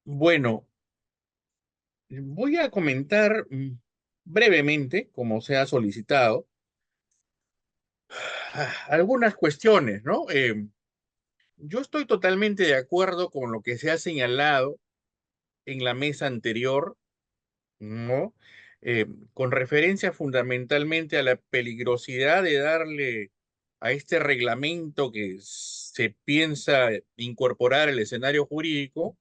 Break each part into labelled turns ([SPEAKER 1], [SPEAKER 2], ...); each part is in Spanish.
[SPEAKER 1] Bueno, voy a comentar brevemente, como se ha solicitado, algunas cuestiones, ¿no? Yo estoy totalmente de acuerdo con lo que se ha señalado en la mesa anterior, ¿no? Eh, con referencia fundamentalmente a la peligrosidad de darle a este reglamento que se piensa incorporar al escenario jurídico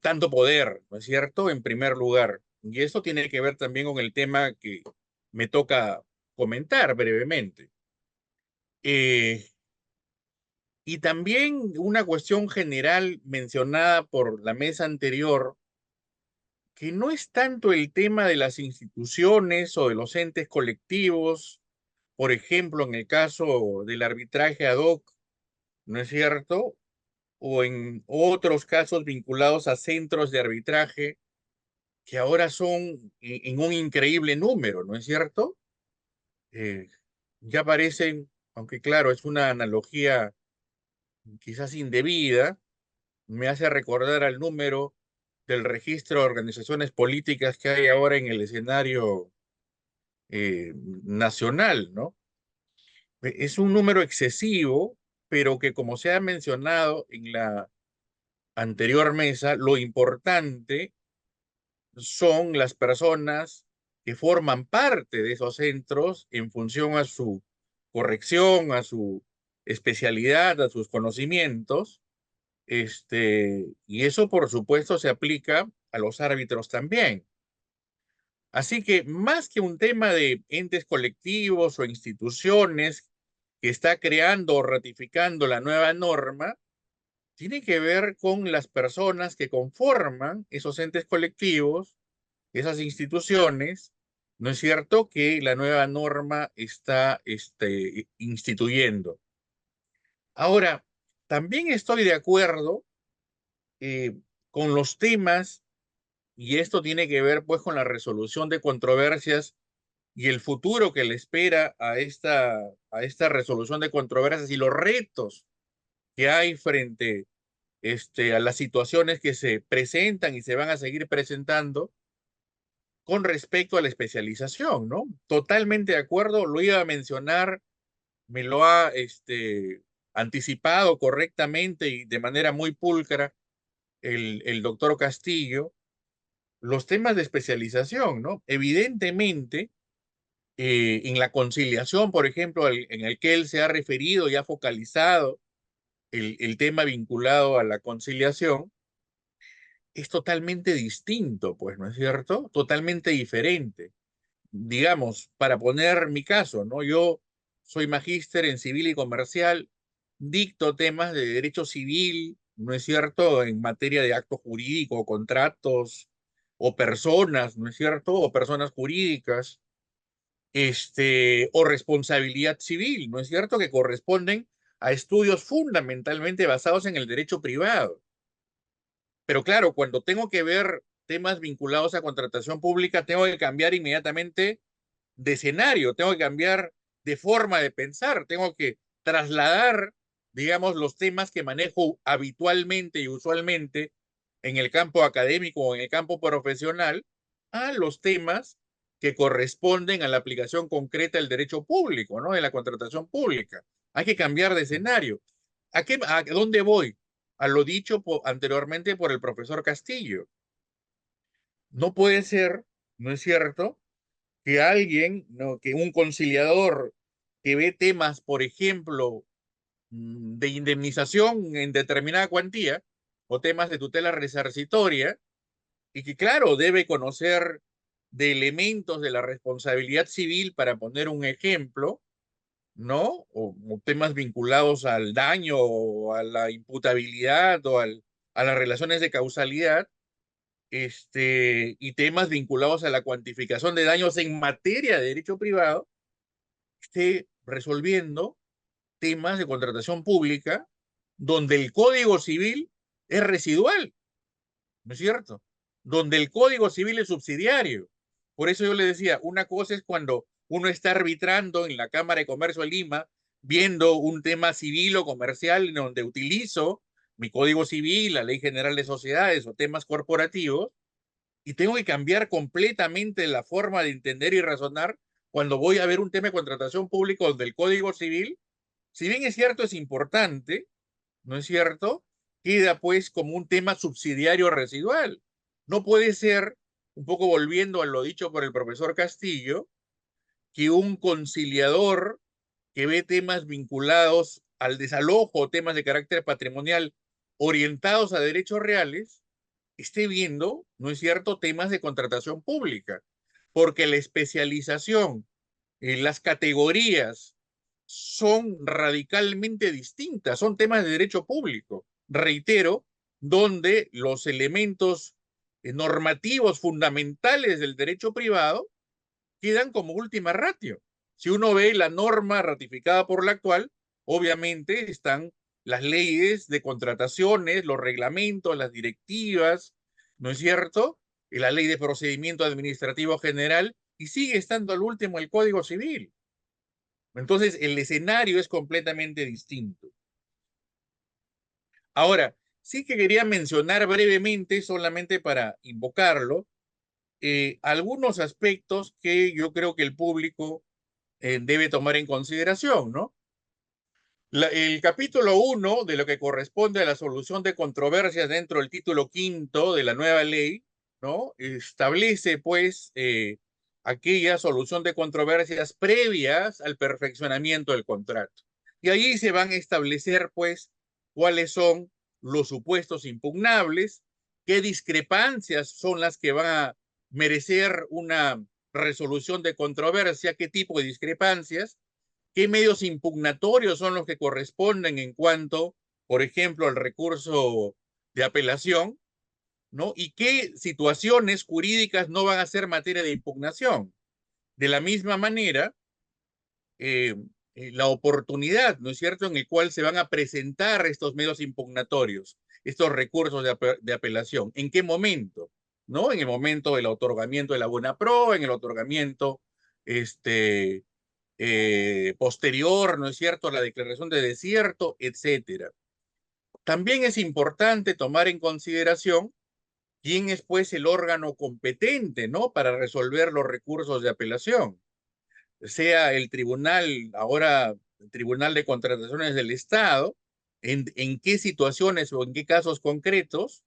[SPEAKER 1] tanto poder, ¿no es cierto? En primer lugar. Y eso tiene que ver también con el tema que me toca comentar brevemente. Eh, y también una cuestión general mencionada por la mesa anterior, que no es tanto el tema de las instituciones o de los entes colectivos, por ejemplo, en el caso del arbitraje ad hoc, ¿no es cierto? O en otros casos vinculados a centros de arbitraje que ahora son en un increíble número, ¿no es cierto? Eh, ya parecen, aunque claro, es una analogía quizás indebida, me hace recordar al número del registro de organizaciones políticas que hay ahora en el escenario nacional, ¿no? Es un número excesivo, pero que como se ha mencionado en la anterior mesa, lo importante son las personas que forman parte de esos centros en función a su corrección, a su especialidad, a sus conocimientos, y eso por supuesto se aplica a los árbitros también. Así que más que un tema de entes colectivos o instituciones que está creando o ratificando la nueva norma, tiene que ver con las personas que conforman esos entes colectivos, esas instituciones, ¿no es cierto?, que la nueva norma está instituyendo. Ahora, también estoy de acuerdo eh, con los temas, y esto tiene que ver pues con la resolución de controversias y el futuro que le espera a esta resolución de controversias y los retos que hay frente a las situaciones que se presentan y se van a seguir presentando con respecto a la especialización, ¿no? Totalmente de acuerdo, lo iba a mencionar, me lo ha anticipado correctamente y de manera muy pulcra el doctor Castillo, los temas de especialización, ¿no? Evidentemente, en la conciliación, por ejemplo, en el que él se ha referido y ha focalizado el tema vinculado a la conciliación, es totalmente distinto, pues, ¿no es cierto? Totalmente diferente. Digamos, para poner mi caso, ¿no? Yo soy magíster en civil y comercial, dicto temas de derecho civil, ¿no es cierto?, en materia de actos jurídicos, contratos o personas, ¿no es cierto?, o personas jurídicas, o responsabilidad civil, ¿no es cierto?, que corresponden a estudios fundamentalmente basados en el derecho privado. Pero claro, cuando tengo que ver temas vinculados a contratación pública, tengo que cambiar inmediatamente de escenario, tengo que cambiar de forma de pensar, tengo que trasladar, digamos, los temas que manejo habitualmente y usualmente en el campo académico o en el campo profesional a los temas que corresponden a la aplicación concreta del derecho público, ¿no? De la contratación pública. Hay que cambiar de escenario. ¿A dónde voy? A lo dicho anteriormente por el profesor Castillo. No puede ser, ¿no es cierto?, que alguien, ¿no?, que un conciliador que ve temas, por ejemplo, de indemnización en determinada cuantía o temas de tutela resarcitoria, y que, claro, debe conocer de elementos de la responsabilidad civil, para poner un ejemplo, ¿no? O temas vinculados al daño o a la imputabilidad o a las relaciones de causalidad, y temas vinculados a la cuantificación de daños en materia de derecho privado, esté resolviendo temas de contratación pública donde el Código Civil es residual, ¿no es cierto? Donde el Código Civil es subsidiario. Por eso yo le decía, una cosa es cuando uno está arbitrando en la Cámara de Comercio de Lima, viendo un tema civil o comercial en donde utilizo, mi Código Civil, la Ley General de Sociedades o temas corporativos, y tengo que cambiar completamente la forma de entender y razonar cuando voy a ver un tema de contratación pública donde el Código Civil, si bien es cierto, es importante, ¿no es cierto? Queda pues como un tema subsidiario residual. No puede ser, un poco volviendo a lo dicho por el profesor Castillo, que un conciliador que ve temas vinculados al desalojo o temas de carácter patrimonial orientados a derechos reales, esté viendo, ¿no es cierto?, temas de contratación pública, porque la especialización en las categorías son radicalmente distintas, son temas de derecho público, reitero, donde los elementos normativos fundamentales del derecho privado quedan como última ratio. Si uno ve la norma ratificada por la actual, obviamente están las leyes de contrataciones, los reglamentos, las directivas, ¿no es cierto? Y la ley de procedimiento administrativo general, y sigue estando al último el Código Civil. Entonces, el escenario es completamente distinto. Ahora, sí que quería mencionar brevemente, solamente para invocarlo, algunos aspectos que yo creo que el público debe tomar en consideración, ¿no? El capítulo 1 de lo que corresponde a la solución de controversias dentro del título quinto de la nueva ley, ¿no? Establece, pues, aquella solución de controversias previas al perfeccionamiento del contrato. Y allí se van a establecer, pues, cuáles son los supuestos impugnables, qué discrepancias son las que van a merecer una resolución de controversia, qué tipo de discrepancias, qué medios impugnatorios son los que corresponden en cuanto, por ejemplo, al recurso de apelación, ¿no? Y qué situaciones jurídicas no van a ser materia de impugnación. De la misma manera, eh, la oportunidad, ¿no es cierto?, en el cual se van a presentar estos medios impugnatorios, estos recursos de apelación. ¿En qué momento? ¿No? En el momento del otorgamiento de la buena pro, en el otorgamiento posterior, ¿no es cierto?, a la declaración de desierto, etcétera. También es importante tomar en consideración quién es, pues, el órgano competente, ¿no?, para resolver los recursos de apelación, sea el tribunal, ahora el Tribunal de Contrataciones del Estado, en qué situaciones o en qué casos concretos,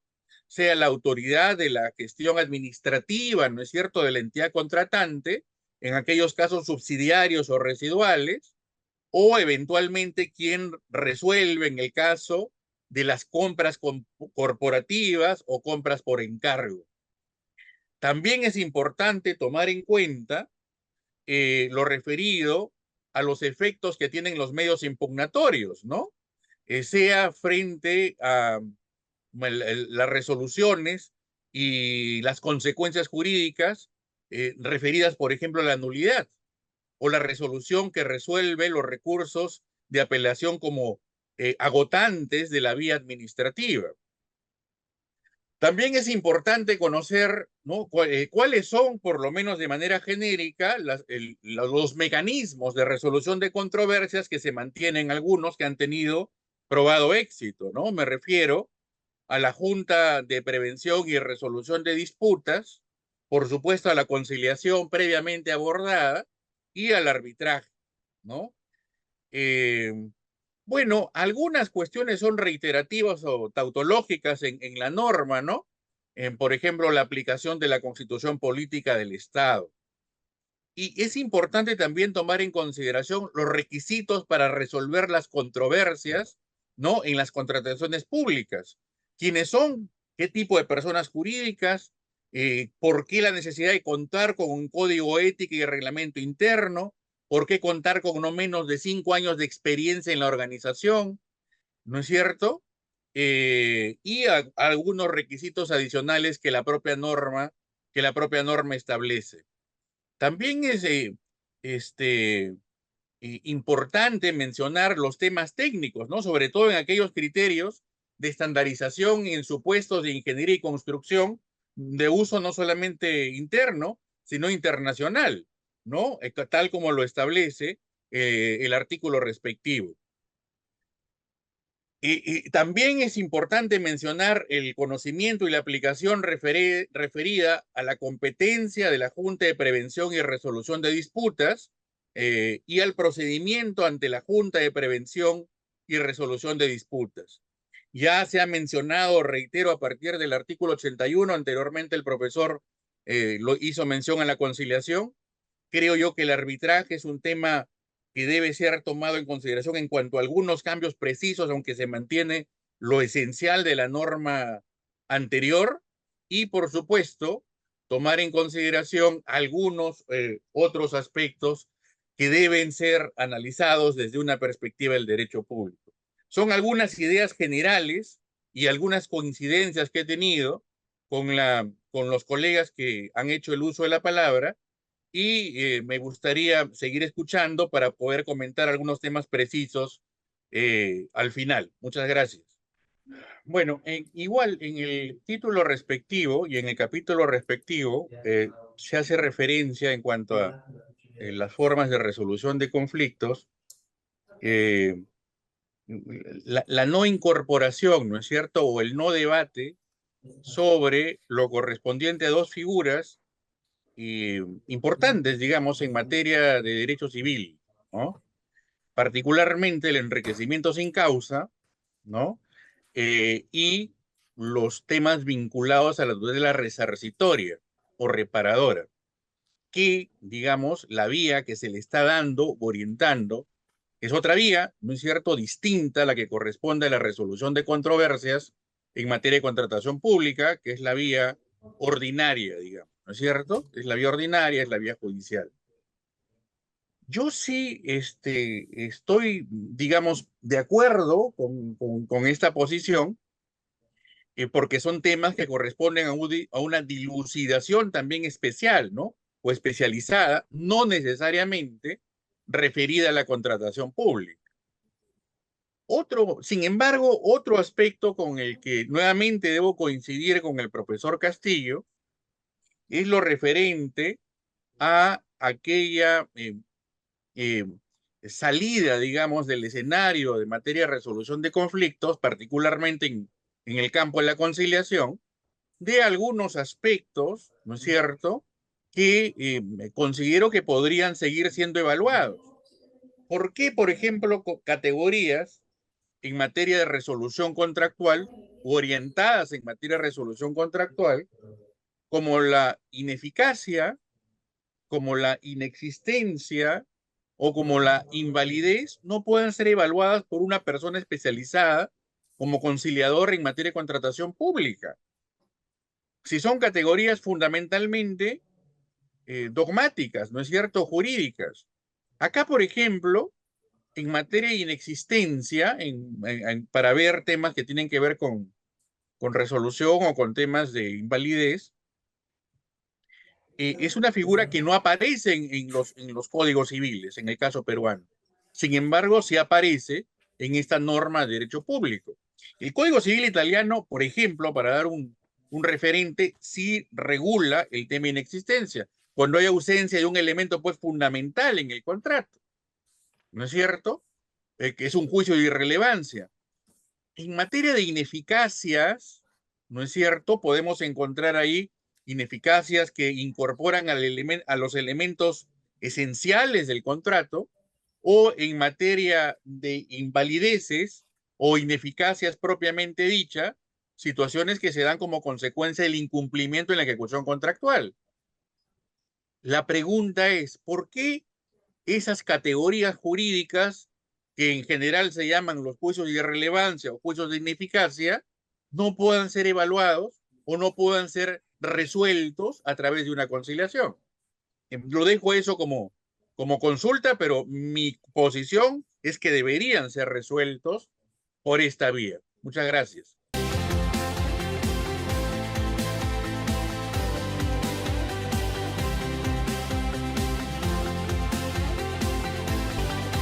[SPEAKER 1] sea la autoridad de la gestión administrativa, ¿no es cierto?, de la entidad contratante, en aquellos casos subsidiarios o residuales, o eventualmente quien resuelve en el caso de las compras corporativas o compras por encargo. También es importante tomar en cuenta lo referido a los efectos que tienen los medios impugnatorios, ¿no? Sea frente a las resoluciones y las consecuencias jurídicas referidas, por ejemplo, a la nulidad o la resolución que resuelve los recursos de apelación como agotantes de la vía administrativa. También es importante conocer, ¿no?, cuáles son, por lo menos de manera genérica, los mecanismos de resolución de controversias que se mantienen algunos que han tenido probado éxito, ¿no? Me refiero a la Junta de Prevención y Resolución de Disputas, por supuesto a la conciliación previamente abordada y al arbitraje, ¿no? Eh, bueno, algunas cuestiones son reiterativas o tautológicas en la norma, ¿no? Por ejemplo, la aplicación de la Constitución Política del Estado. Y es importante también tomar en consideración los requisitos para resolver las controversias, ¿no?, en las contrataciones públicas. ¿Quiénes son? ¿Qué tipo de personas jurídicas? ¿Por qué la necesidad de contar con un código ético y reglamento interno? ¿Por qué contar con no menos de 5 años de experiencia en la organización? ¿No es cierto? Algunos requisitos adicionales que la propia norma establece. También es importante mencionar los temas técnicos, ¿no? Sobre todo en aquellos criterios de estandarización en supuestos de ingeniería y construcción de uso no solamente interno, sino internacional, ¿no? Tal como lo establece el artículo respectivo. Y también es importante mencionar el conocimiento y la aplicación referida a la competencia de la Junta de Prevención y Resolución de Disputas y al procedimiento ante la Junta de Prevención y Resolución de Disputas. Ya se ha mencionado, reitero, a partir del artículo 81, anteriormente el profesor lo hizo mención a la conciliación. Creo yo que el arbitraje es un tema que debe ser tomado en consideración en cuanto a algunos cambios precisos, aunque se mantiene lo esencial de la norma anterior, y por supuesto tomar en consideración algunos otros aspectos que deben ser analizados desde una perspectiva del derecho público. Son algunas ideas generales y algunas coincidencias que he tenido con los colegas que han hecho el uso de la palabra, y me gustaría seguir escuchando para poder comentar algunos temas precisos al final. Muchas gracias. Bueno, igual en el título respectivo y en el capítulo respectivo se hace referencia en cuanto a las formas de resolución de conflictos, la no incorporación, ¿no es cierto?, o el no debate sobre lo correspondiente a dos figuras importantes, digamos, en materia de derecho civil, ¿no? Particularmente el enriquecimiento sin causa, ¿no? Y los temas vinculados a la tutela resarcitoria o reparadora, que, digamos, la vía que se le está dando, orientando, es otra vía, ¿no es cierto?, distinta a la que corresponde a la resolución de controversias en materia de contratación pública, que es la vía ordinaria, digamos, ¿no es cierto? Es la vía ordinaria, es la vía judicial. Yo sí estoy, digamos, de acuerdo con esta posición, porque son temas que corresponden a una dilucidación también especial, ¿no? O especializada, no necesariamente referida a la contratación pública. Sin embargo, otro aspecto con el que nuevamente debo coincidir con el profesor Castillo es lo referente a aquella eh, salida, digamos, del escenario de materia de resolución de conflictos, particularmente en el campo de la conciliación, de algunos aspectos, ¿no es cierto?, que considero que podrían seguir siendo evaluados. ¿Por qué, por ejemplo, categorías en materia de resolución contractual u orientadas en materia de resolución contractual, como la ineficacia, como la inexistencia o como la invalidez, no pueden ser evaluadas por una persona especializada como conciliador en materia de contratación pública? Si son categorías fundamentalmente dogmáticas, ¿no es cierto?, jurídicas. Acá, por ejemplo, en materia de inexistencia, para ver temas que tienen que ver con resolución o con temas de invalidez, es una figura que no aparece en los códigos civiles, en el caso peruano. Sin embargo, sí aparece en esta norma de derecho público. El Código Civil italiano, por ejemplo, para dar un referente, sí regula el tema de inexistencia, cuando hay ausencia de un elemento pues fundamental en el contrato, ¿no es cierto? Que es un juicio de irrelevancia. En materia de ineficacias, ¿no es cierto?, podemos encontrar ahí ineficacias que incorporan a los elementos esenciales del contrato, o en materia de invalideces o ineficacias propiamente dicha, situaciones que se dan como consecuencia del incumplimiento en la ejecución contractual. La pregunta es, ¿por qué esas categorías jurídicas, que en general se llaman los juicios de irrelevancia o juicios de ineficacia, no puedan ser evaluados o no puedan ser resueltos a través de una conciliación? Lo dejo eso como consulta, pero mi posición es que deberían ser resueltos por esta vía. Muchas gracias.